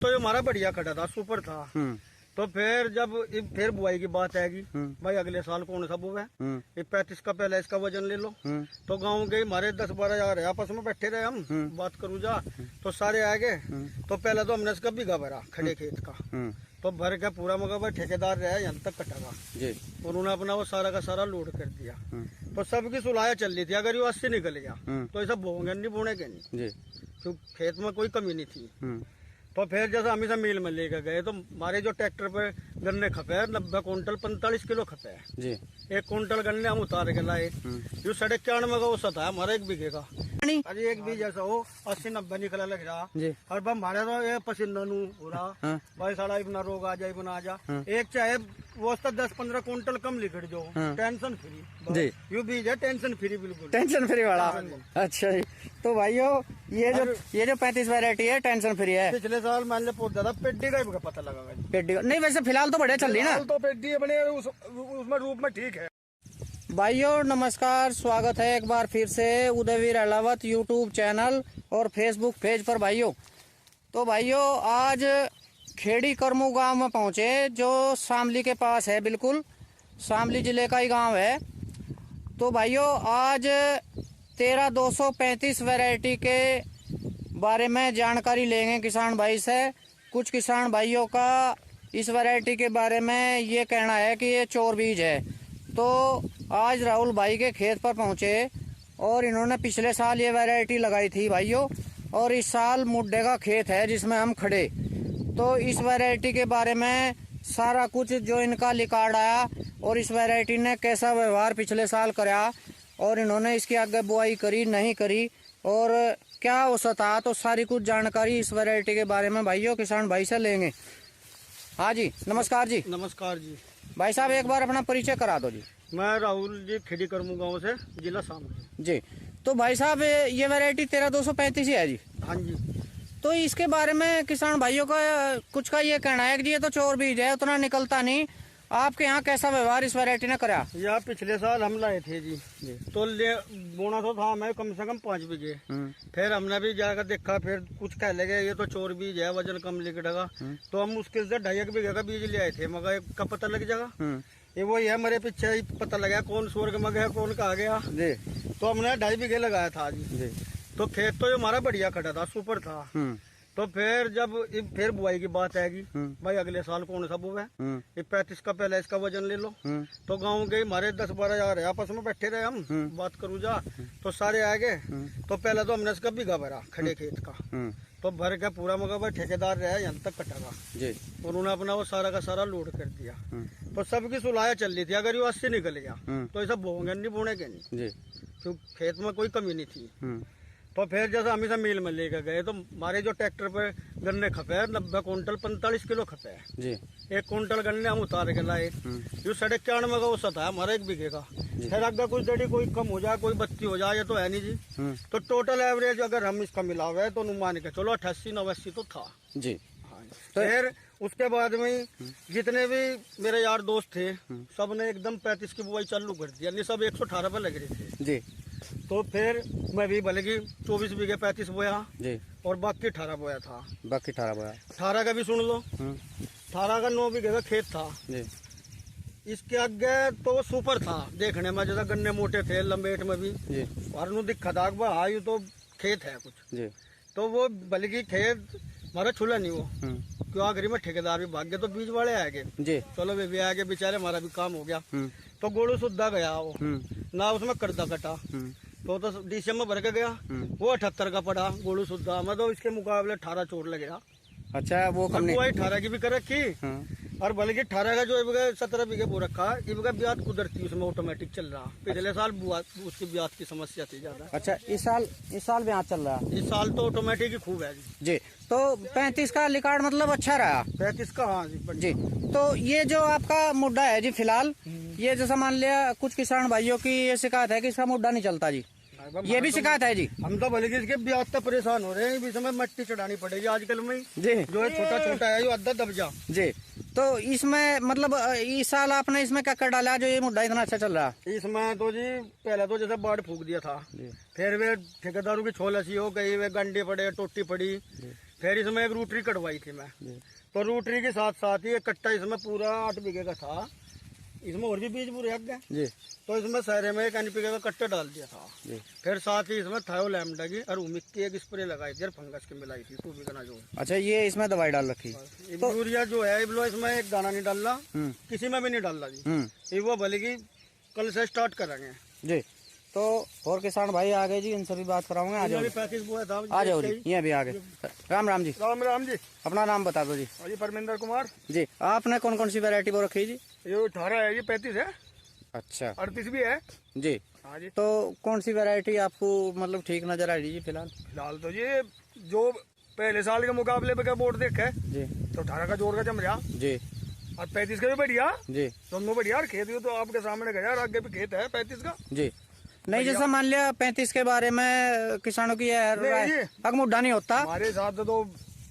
तो ये हमारा बढ़िया खड़ा था, सुपर था। तो फिर जब फिर बुआई की बात आएगी, भाई अगले साल कौन सा बुआ है, ये 35 का पहले इसका वजन ले लो। तो गांव के हमारे 10-12 हजार है, आपस में बैठे रहे हम, बात करूँ जा तो सारे आ गए। तो पहले तो हमने इसका बीघा भरा खड़े खेत का, तो भर के पूरा मगर भाई ठेकेदार रहा यहाँ तक कटेगा, उन्होंने अपना वो सारा का सारा लोड कर दिया। तो सबकी सुलह चल रही थी, अगर ये 80 निकल गया तो ऐसा बोएंगे नहीं, बोनेंगे नहीं, क्योंकि खेत में कोई कमी नहीं थी। तो फिर जैसे हम इसे मिल में लेकर गए तो हमारे जो ट्रैक्टर पे गन्ने खपे 90 कुंटल 45 किलो खपे है। 1 कुंटल गन्ने हम उतार के लाए, जो 94 का औसत है हमारा 1 बीघे का। अरे 1 बीज जैसा हो 80-90 निकला लग रहा, और बस हमारे तो ये पसीना नू हो रहा, भाई साड़ा इतना रोग आ जाए बना जा। एक चाहे वो 10-15 कुंटल कम लिखट जो, टेंशन फ्री यू बीज है, टेंशन फ्री, बिल्कुल टेंशन फ्री वाला। अच्छा जी, तो भाइयों ये जो 35 वैरायटी है टेंशन फ्री है। पिछले साल मान ले पौधा था पेड्डी का ही पता लगा, पेड्डी का नहीं, वैसे फिलहाल तो बढ़िया चल रही ना, तो पेड्डी अपने उसमें रूप में ठीक है। भाइयों नमस्कार, स्वागत है एक बार फिर से उदयवीर अहलावत यूट्यूब चैनल और फेसबुक पेज पर। भाइयों तो भाइयों आज खेड़ी करमू गांव में पहुंचे, जो शामली के पास है, बिल्कुल शामली जिले का ही गांव है। तो भाइयों आज 13235 वैरायटी के बारे में जानकारी लेंगे किसान भाई से। कुछ किसान भाइयों का इस वैरायटी के बारे में ये कहना है कि ये चोर बीज है। तो आज राहुल भाई के खेत पर पहुंचे और इन्होंने पिछले साल ये वैरायटी लगाई थी भाइयों, और इस साल मुड्डे का खेत है जिसमें हम खड़े। तो इस वैरायटी के बारे में सारा कुछ जो इनका रिकॉर्ड आया और इस वैरायटी ने कैसा व्यवहार पिछले साल कराया और इन्होंने इसकी आगे बुआई करी नहीं करी और क्या औसत था, तो सारी कुछ जानकारी इस वैरायटी के बारे में भाइयों किसान भाई से लेंगे। हाँ जी, नमस्कार जी। नमस्कार जी। भाई साहब एक बार अपना परिचय करा दो जी। मैं राहुल जी, खेड़ी करमू गांव से, जिला शामली जी। तो भाई साहब ये वैरायटी 13235 ही है जी। हाँ जी। तो इसके बारे में किसान भाइयों का कुछ का ये कहना है कि ये तो चोर बीज है, उतना निकलता नहीं। आपके यहाँ कैसा व्यवहार इस वैरायटी ने करा? यह पिछले साल हम लाए थे जी। तो बोना तो था हमें कम से कम 5 बीघे। फिर हमने भी जाकर देखा, फिर कुछ कह लगे ये तो चोर बीज है, वजन कम लिखेगा। तो हम मुश्किल से 2.5 बीघे का बीज ले आए थे, मगर का पता लग जाएगा ये वही है, मेरे पीछे ही पता लगा कौन स्वर्ग में गया कौन कहा गया। तो हमने 2.5 बीघे लगाया था जी। तो खेत तो हमारा बढ़िया खड़ा था, सुपर था। तो फिर जब फिर बुआई की बात आएगी, भाई अगले साल कौन सा बुआ है, ये 35 का पहले इसका वजन ले लो। तो गांव के हमारे 10-12 हजार है, आपस में बैठे रहे हम, बात करूँ जा तो सारे आ गए। तो पहले तो हमने इसका बीघा भरा खड़े खेत का, तो भर के पूरा मगर भाई ठेकेदार रहा यहाँ तक कटेगा, उन्होंने अपना वो सारा का सारा लोड कर दिया। तो सबकी सुलह चल रही थी, अगर ये 80 निकल गया तो ऐसा बोएंगे नहीं, बोनेंगे नहीं, क्योंकि खेत में कोई कमी नहीं थी। तो फिर जैसे हम इसे मिल में लेकर गए तो हमारे जो ट्रैक्टर पे गन्ने खपे 90 कुंटल 45 किलो खपे है। 1 कुंटल गन्ने हम उतार के लाए, जो 94 का औसत है हमारा 1 बीघे का। फिर अगर कुछ देरी कोई कम हो जाए, कोई 32 हो जाए, ये तो है नहीं जी। तो टोटल एवरेज अगर हम इसका मिलावे तो मान के चलो 88-89 तो था जी। तो फिर उसके बाद में जितने भी मेरे यार दोस्त थे सबने एकदम 35 की बुआई चालू कर दी, यानी सब 118 पे लग रहे थे जी। तो फिर मैं भी बल्कि 24 बीघे 35 बोया जी, और बाकी 18 बोया था। बाकी 18 बोया, 18 का भी सुन लो, 18 का 9 बीघे का खेत था जी। इसके आगे तो सुपर था देखने में, जैसा गन्ने मोटे थे लंबेट में भी जी, और दिखा था आयु तो खेत है कुछ जी। तो वो बल्कि खेत हमारा छुला नहीं वो, क्यों आखिरी में ठेकेदार भी भाग गए, तो बीज वाले आ गए जी। चलो वे भी आ गए बेचारे, हमारा भी काम हो गया। तो गोलू सुद्धा गया वो ना, उसमें कर्जा कटा, तो डीसीएम में भर के गया, वो 78 का पड़ा गोलू सुद्धा, मतलब इसके मुकाबले 18 चोट लगेगा। अच्छा, वो 18 की भी कर रखी, और बल्कि 18 का जो 17 बीघे बो रखा, इबका ब्याज कुदरती उसमें ऑटोमेटिक चल रहा। पिछले साल उसकी ब्याज की समस्या थी ज्यादा। अच्छा, इस साल ब्याज चल रहा है? इस साल तो ऑटोमेटिक ही खूब है जी। तो 35 का रिकॉर्ड मतलब अच्छा रहा? 35 का हाँ जी। तो ये जो आपका मुड्डा है जी फिलहाल, ये जैसा मान लिया कुछ किसान भाइयों की ये शिकायत है कि इसका मुड्डा नहीं चलता जी, ये भी शिकायत है जी। हम तो बल्कि इसके ब्याज तक परेशान हो रहे हैं, इस समय मट्टी चढ़ानी पड़ेगी आजकल में जी, जो है छोटा छोटा है, जो अद्धा दबजा जी। तो इसमें मतलब इस साल आपने इसमें क्या कर डाला जो ये मुड्डा इतना अच्छा चल रहा? इसमें तो जी पहले तो जैसे बाढ़ फूक दिया था, फिर वे ठेकेदारों की छोल ऐसी हो गई, वे गंडे पड़े, टोटी पड़ी, फिर इसमें एक रूटरी कटवाई थी मैं, जी तो रूटरी के साथ साथ ही एक कट्टा इसमें पूरा 8 बीघे का था, इसमें और भी बीज पूरे हक गए, जी तो इसमें सारे में एक NPK का कट्टा डाल दिया था। जी। फिर साथ ही इसमें थायोलैम्डा की और उमिक की एक स्प्रे लगाई थी और फंगस की मिलाई थी 2 बीघा जो। अच्छा, ये इसमें दवाई डाल रखी? तो यूरिया जो है इबलो इसमें एक दाना नहीं डालना, किसी में भी नहीं डालना जी, ये वो भले की कल से स्टार्ट करेंगे जी। तो और किसान भाई आ गए जी, इनसे भी बात कराऊंगे। आ जाओ, 35 बोया था। आ जाओ जी, ये भी आ गए। राम राम जी। राम राम जी। अपना नाम बता दो जी। जी परमिंदर कुमार जी। आपने कौन कौन सी वैरायटी वो रखी जी? ये 18 है, ये 35 है, अच्छा 38 भी है जी। हाँ जी। तो कौन सी वैरायटी आपको मतलब ठीक नजर आ रही है फिलहाल? फिलहाल तो ये जो पहले साल के मुकाबले पे क्या बोर्ड देखा है जी, तो 18 का जोर का जम रहा जी और 35 का भी बढ़िया, जी दोनों बढ़िया। और खेत भी तो आपके सामने गया, आगे भी खेत है 35 का जी। नहीं, जैसा मान लिया 35 के बारे में किसानों की नहीं, अगमुड्डा नहीं होता हमारे साथ तो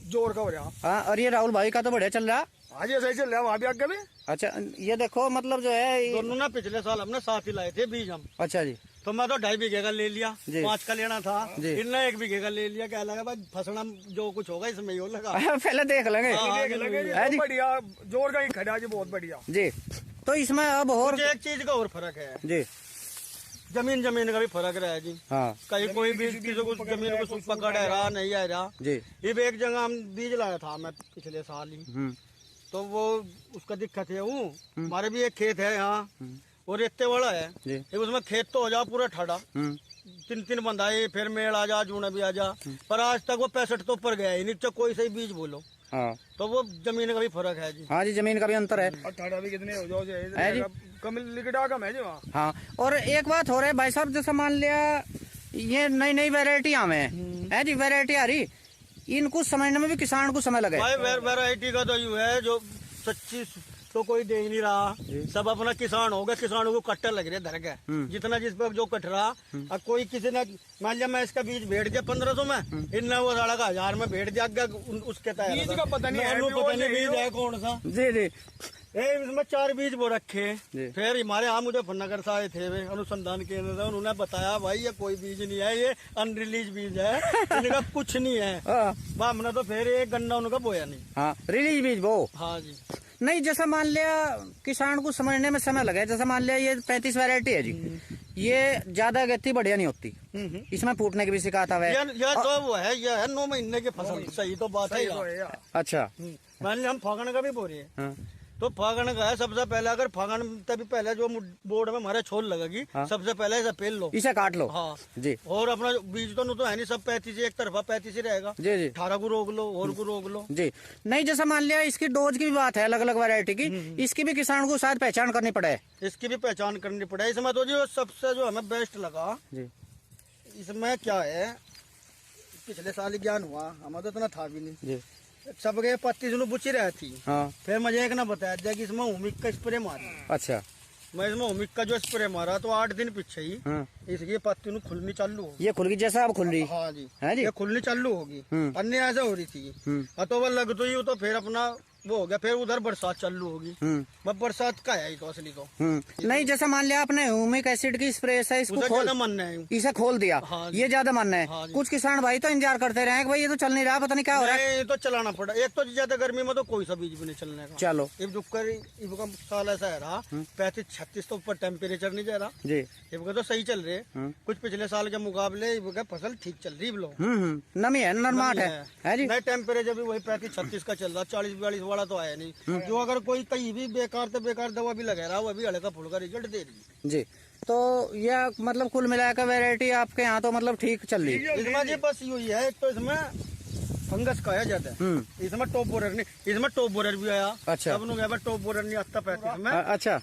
जोर का हो रहा। हाँ, और ये राहुल भाई का तो बढ़िया चल रहा। आज ऐसा ही चल रहा, वहाँ भी आगे भी। अच्छा, ये देखो मतलब जो है दोनों ना पिछले साल हमने साथ ही लाए थे बीज हम, अच्छा जी। तो मैं तो 2.5 बीघे का ले लिया, जी। 5 का लेना था, जी। इनने 1 बीघे का ले लिया। क्या लगा भाई फसना जो कुछ होगा इसमें ही लगा। पहले देख लेंगे। हाँ, है जी, जी। बढ़िया जोर का ही खड़ा जी, बहुत बढ़िया जी। तो इसमें अब और कुछ एक चीज का और फर्क है जी, जमीन जमीन का भी फर्क रहा है जी। हाँ कहीं कोई बीज किसी को जमीन को पकड़ है रहा नहीं आ रहा जी। ये एक जगह हम बीज लाया था मैं पिछले साल ही, तो वो उसका दिक्कत है वो हमारे भी एक खेत है यहाँ और रेते वाला है जी। ये उसमें खेत तो हो जा पूरा ठाड़ा, 3 बंधाई फिर मेड़ आ जा जूना भी आ जा, पर आज तक वो 65 तो ऊपर गया ही नहीं, चाहे कोई सही बीज बोलो। हाँ तो वो जमीन का भी फर्क है जी। हाँ जी, जमीन का भी अंतर है। 18 भी कितने हो जाओ है जी। कम लिकड़ा कम है जी वहाँ। हाँ, और एक बात हो रहा है भाई साहब, जैसा मान लिया ये नई नई वैरायटी आवे है जी, वैरायटी आ रही, इनको समझने में भी किसान को समय लगे। भाई वैरायटी का तो यूँ है जो सच्ची तो कोई दे ही नहीं रहा, सब अपना किसान हो गया, किसानों को कट्टर लग रहे धर गए जितना जिस पर जो कट रहा। अब कोई किसी ने मान लिया मैं इसका बीज भेड़ दिया 1500 में, इनने वो 1000 में भेड़ दिया, उसके बीज का पता नहीं बीज है कौन सा जी जी। इसमें 4 बीज वो रखे। फिर हमारे यहाँ मुजफ्फरनगर से आए थे वे अनुसंधान केंद्र से, उन्होंने बताया भाई ये कोई बीज नहीं है, ये अनरिलीज बीज है, इनका कुछ नहीं है। हमने तो फिर एक गन्ना उनका बोया नहीं। हाँ, रिलीज बीज वो। हाँ जी। नहीं, जैसा मान लिया किसान को समझने में समय लगे, जैसा मान लिया ये 35 वैरायटी है जी, ये ज्यादा गति बढ़िया नहीं होती, इसमें फूटने की भी शिकायत आवे। यह तो वो है, यह है 9 महीने की फसल, सही तो बात है। अच्छा, मान लिया हम फागण का भी बोल रहे हैं, तो फागण का है सबसे पहले, अगर फागण तभी पहले जो बोर्ड में हमारे छोल लगेगी, सबसे पहले इसे पेल लो, इसे काट लो। हाँ जी। और अपना बीज तो है नहीं, सब 35 एक तरफा 35 ही रहेगा जी जी। 18 को रोक लो और को रोक लो जी। नहीं, जैसा मान लिया इसकी डोज की भी बात है, अलग अलग वैरायटी की, इसकी भी किसान को शायद पहचान करनी पड़े। इसकी भी पहचान करनी पड़े। इसमें तो जो सबसे जो हमें बेस्ट लगा जी, इसमें क्या है, पिछले साल ही ज्ञान हुआ, हमें तो इतना था भी नहीं जी। सबके पत्ती सुनो बुची रही थी। हाँ। फिर मुझे एक ना बताया था कि इसमें उमिक का स्प्रे मारा। अच्छा। मैं इसमें उमिक का जो स्प्रे मारा तो 8 दिन पीछे ही इसकी पत्ती नु खुलनी चालू होगी। ये खुल गई जैसा अब खुल रही। हाँ जी, है जी। ये खुलनी चालू होगी, अन्य ऐसे हो रही थी। तो वो लग तो ही तो फिर अपना वो हो गया, फिर उधर बरसात चालू होगी। बरसात का है तो असली तो नहीं, जैसा मान लिया आपने ह्यूमिक एसिड की स्प्रे है, इसको खोल मानना है, इसे खोल दिया। हाँ, ये ज्यादा मानना है। हाँ, कुछ किसान भाई तो इंतजार करते रहे कि भाई ये तो चल नहीं रहा, पता नहीं क्या हो रहा है। तो चलाना पड़ा। एक तो ज्यादा गर्मी में तो कोई सा बीज भी नहीं चलने का। चलो, साल ऐसा है रहा 35-36 तो ऊपर टेम्परेचर नहीं जा रहा जी, ये तो सही चल रहे। कुछ पिछले साल के मुकाबले फसल ठीक चल रही। नमी है, नरमाट है जी। नहीं, टेम्परेचर भी वही 35-36 का चल रहा, 40-42 वाला तो आया नहीं। जो अगर कोई कहीं भी बेकार से बेकार दवा भी लगा रहा वो भी हल्का फुल्का रिजल्ट दे रही है जी। तो यह मतलब कुल मिलाकर वैरायटी आपके यहाँ तो मतलब ठीक चल रही है। इसमें जी बस यही है, एक तो इसमें फंगस का है ज्यादा, इसमें टॉप बोरर नहीं, इसमें टॉप बोरर भी आया। अच्छा, टॉप बोरर नहीं आता 35 में। अच्छा,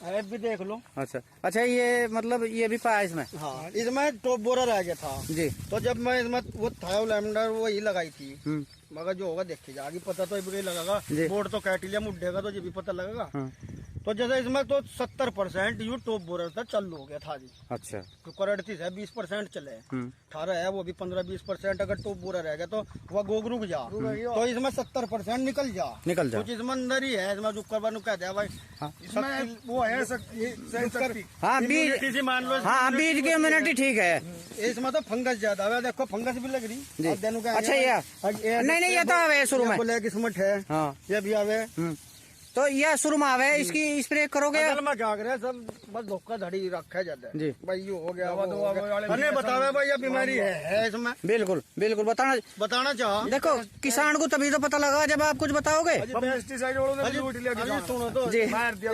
ऐप भी देख लो। अच्छा अच्छा, ये मतलब ये भी पाया इसमें। हाँ, इसमें टॉप बोरर आ गया था जी। तो जब मैं इसमें वो थायोलैम्डा वही लगाई थी, मगर जो होगा देखिए आगे पता तो ये लगेगा। बोर्ड तो काट लिया मुड्ढे का, तो ये भी पता लगेगा। तो तो जैसे इसमें तो 70% यू टॉप बोरर था चालू हो गया था जी। अच्छा। कुकर 38 है, 20% चले, 18 है, वो भी 15-20%। अगर टॉप बोरर रहेगा तो वह गोग रुक जा, तो इसमें 70% निकल जा। कुछ इसमें अंदर ही है, इसमें जुक्कर बनु कह दिया भाई। इसमें वो है हाँ बीज, मान लो। हाँ बीज की इम्यूनिटी ठीक है। इसमें तो फंगस ज्यादा है, देखो फंगस भी लग रही। अच्छा नहीं ये तो आवे शुरू में, ब्लैक किस्मत है। हाँ ये भी आवे। तो यह शुरू में आवे, इसकी स्प्रे करोगे? मैं क्या करे सब बस धोखाधड़ी रखा जाता है जी भाई। ये हो गया अरे बतावे भाई, ये बीमारी है इसमें। बिल्कुल बिल्कुल बताना चाह। देखो किसान को तभी तो पता लगा जब आप कुछ बताओगे। सुनो तो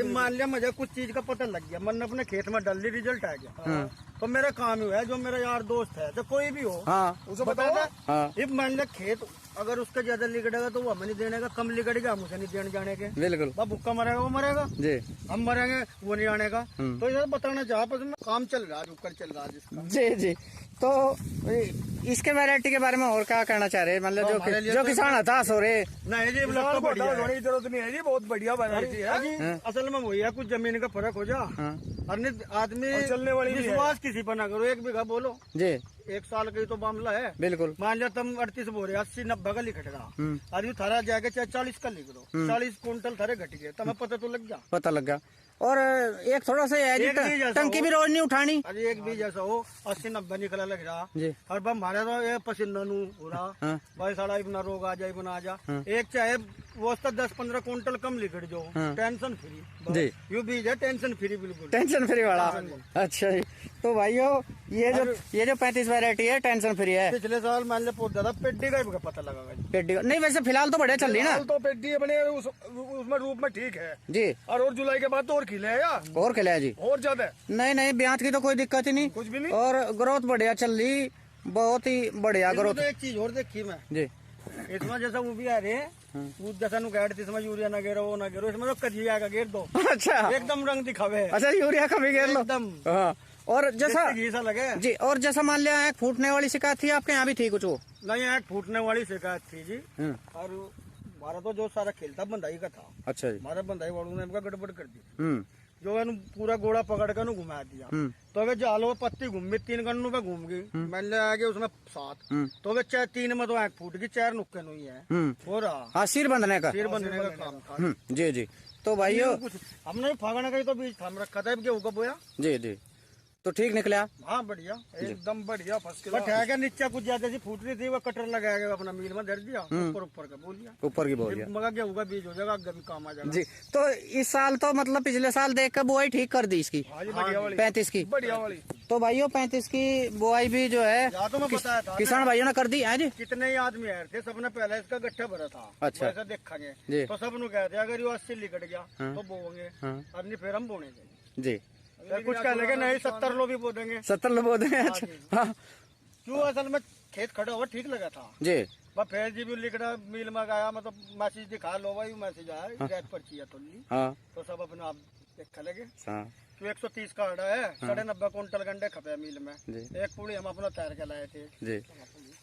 मान लिया मुझे कुछ चीज का पता लग गया, मैंने अपने खेत में डाल दी, रिजल्ट आ गया, तो मेरा काम ही है। जो मेरा यार दोस्त है, तो कोई भी हो, उसे बताया ये मान लिया खेत अगर उसका ज्यादा लिगड़ेगा तो वो हमें नहीं देने का, कम लिगड़ेगा हम उसे नहीं देने जाने के। बिल्कुल भूखा मरेगा वो मरेगा जी, हम मरेंगे वो नहीं आने का। तो ये बताना चाह, पर काम चल रहा है, ऊपर चल रहा है जिसका। जी जी। तो इसके वैरायटी के बारे में और क्या कहना चाह रहे हैं, मतलब जो किसान हताश हो रहे? नहीं जी होने की जरूरत नहीं है जी, बहुत बढ़िया वैरायटी है। असल में वही है, कुछ जमीन का फर्क हो जा, आदमी चलने वाली विश्वास किसी पर ना करो। 1 बीघा बोलो जी, 1 साल का ही तो मामला है। बिल्कुल मान लिया तुम 38 बोरे 80-90 का लिख रहा, आदमी थारा जाके चाहे 40 का लिख दो, 40 क्विंटल थारे घट गए, तुम्हें पता तो लग जा। पता लग गया। और एक थोड़ा सा टंकी भी रोज नहीं उठानी। अरे एक भी जैसा हो 80-90 निकला लग रहा जी, और हमारे तो ये पसीना नू हो रहा भाई, साड़ा बना रोग आ जाए बना आ जा। एक चाहे वो 10-15 क्विंटल कम लिखट जो, टेंशन फ्री जी। यू बीज है टेंशन फ्री, बिल्कुल टेंशन फ्री वाला। अच्छा जी। तो भाइयों ये जो 35 वैरायटी है टेंशन फ्री है। पिछले साल मान लिया पौधा था पेड्डी का भी पता लगा, पेड्डी का नहीं, वैसे फिलहाल तो बढ़िया चल रही ना, तो पेड्डी बने उसमें रूप में ठीक है जी। और जुलाई के बाद तो और खिले और खिला जी, और ज्यादा नहीं ब्याज की तो कोई दिक्कत ही नहीं, कुछ भी नहीं, और ग्रोथ बढ़िया चल रही, बहुत ही बढ़िया ग्रोथ। एक चीज और देखी मैं जी, इसमें जैसा वो भी आ रहे वो जैसा नुकैट इसमें यूरिया ना गेरो वो ना गेरो, इसमें तो कजिया का गेर दो। अच्छा एकदम रंग दिखावे। अच्छा यूरिया का भी गेर लो एकदम। और जैसा लगे जी, और जैसा मान लिया एक फूटने वाली शिकायत थी आपके यहाँ भी थी कुछ? वो नहीं, एक फूटने वाली शिकायत थी जी, और हमारा तो जो सारा खेलता बंदाई का था। अच्छा जी। हमारा बंदाई वालों ने गड़बड़ कर दी, जो है पूरा गोड़ा पकड़ कर घुमा दिया, तो वे जालो पत्ती घूम गई, 3 गन्नों पे घूम गई, मैंने आगे उसमें 7, तो वे 3 में तो 1 फूट गई, 4 नुक्के नहीं है हो रहा। हाँ सिर बंधने का काम था जी जी। तो भाइयों हमने फागण का ही तो बीज थाम रखा था, गेहूं का बोया जी जी, तो ठीक निकला। हाँ बढ़िया एकदम बढ़िया फर्स्ट क्लास। नीचे कुछ ज्यादा सी फूट रही थी, वो कटर लगा के अपना मील में धर दिया, ऊपर का बोल दिया, ऊपर की बोल दिया, मगर गेहूं का बीज हो जाएगा, आगे भी काम आ जाएगा जी। तो इस साल तो मतलब पिछले साल देख कर बुआई ठीक कर दी इसकी 35 की बढ़िया वाली। तो भाइयों 35 की बुआई भी जो है तो मैं बताया था किसान भाइयों ने कर दी है जी। कितने ही आदमी आए थे, सबने पहले इसका गट्ठा भरा था। अच्छा ऐसा देखेंगे तो सब कहते अगर ये 80 लिकट गया तो बोएंगे, और नहीं फिर हम बोनेंगे जी। कुछ कह लेंगे नहीं 70 लोग भी बो देंगे, 70 लोग बो देंगे। अच्छा क्यों, असल में खेत खड़ा हुआ ठीक लगा था जी, बस फिर जी भी लिखना मिल में गया, मतलब मैसेज दिखा लो भाई मैसेज आया गैस पर्ची है तो सब अपने आप देख लगे। 130 का आड़ा है, 90.5 क्विंटल गंडे खपे मिल में, एक पूरी हम अपना तैयार के लाए थे जी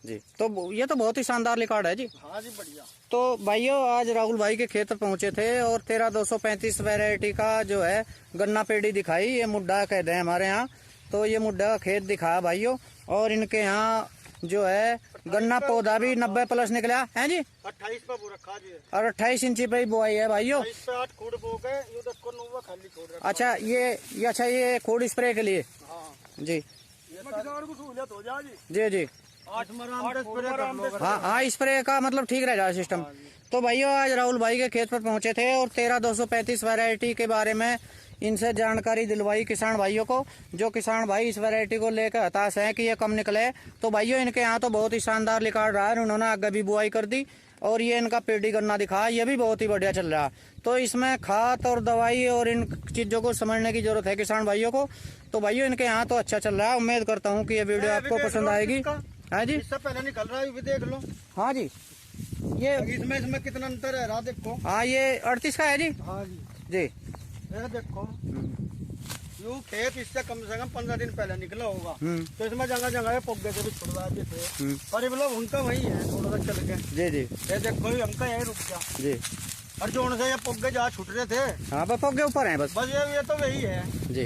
जी। तो ये तो बहुत ही शानदार रिकॉर्ड है जी। हाँ जी बढ़िया। तो भाइयों आज राहुल भाई के खेत पहुंचे थे और 13235 वैरायटी का जो है गन्ना पेड़ी दिखाई, ये मुड्डा कहते हैं हमारे यहाँ, तो ये मुड्डा का खेत दिखाया भाइयों, और इनके यहाँ जो है गन्ना पौधा भी 90 प्लस निकला है जी, 28 पे रखा जी, और 28 इंची पे बुआई है भाइयों। 8 खोड़ बो के खाली छोड़ रखा। अच्छा ये खोड़ स्प्रे के लिए जी, किसान को सहूलियत हो जाए जी जी। हाँ स्प्रे का मतलब ठीक रह जाए सिस्टम। तो भाइयों आज राहुल भाई के खेत पर पहुंचे थे और 13235 वैरायटी के बारे में इनसे जानकारी दिलवाई किसान भाइयों को। जो किसान भाई इस वैरायटी को लेकर हताश हैं कि ये कम निकले, तो भाइयों इनके यहाँ तो बहुत ही शानदार रिकॉर्ड रहा है, उन्होंने आगे भी बुआई कर दी और ये इनका पेड़ी गन्ना दिखा, ये भी बहुत ही बढ़िया चल रहा। तो इसमें खाद और दवाई और इन चीजों को समझने की जरूरत है किसान भाइयों को। तो भाइयों इनके यहाँ तो अच्छा चल रहा है, उम्मीद करता हूँ कि ये वीडियो आपको पसंद आएगी। हाँ जी इससे पहले निकल रहा है, देख लो। हाँ जी ये इसमें कितना अंतर है रहा देखो। हाँ ये 38 का है जी। हाँ जी जी देखो यू खेत इससे कम से कम 15 दिन पहले निकला होगा, तो इसमें जगह जगह पौधे से भी छुड़ रहा है, पर ये मतलब उनका वही है थोड़ा सा चल के जी जी। ये देखो हमका यही रुक गया जी। और जोन से ये पुग्गे जहाँ छूट रहे थे, हाँ पप्पो के ऊपर है बस ये तो वही है जी।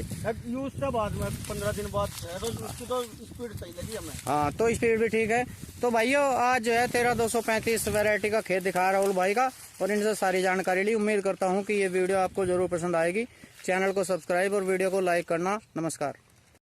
यूज से बाद में 15 दिन बाद है, तो उसकी तो स्पीड सही लगी हमें। हाँ तो स्पीड भी ठीक है। तो भाइयों आज जो है 13235 वैरायटी का खेत दिखा राहुल भाई का, और इनसे सारी जानकारी ली। उम्मीद करता हूँ कि ये वीडियो आपको जरूर पसंद आएगी। चैनल को सब्सक्राइब और वीडियो को लाइक करना। नमस्कार।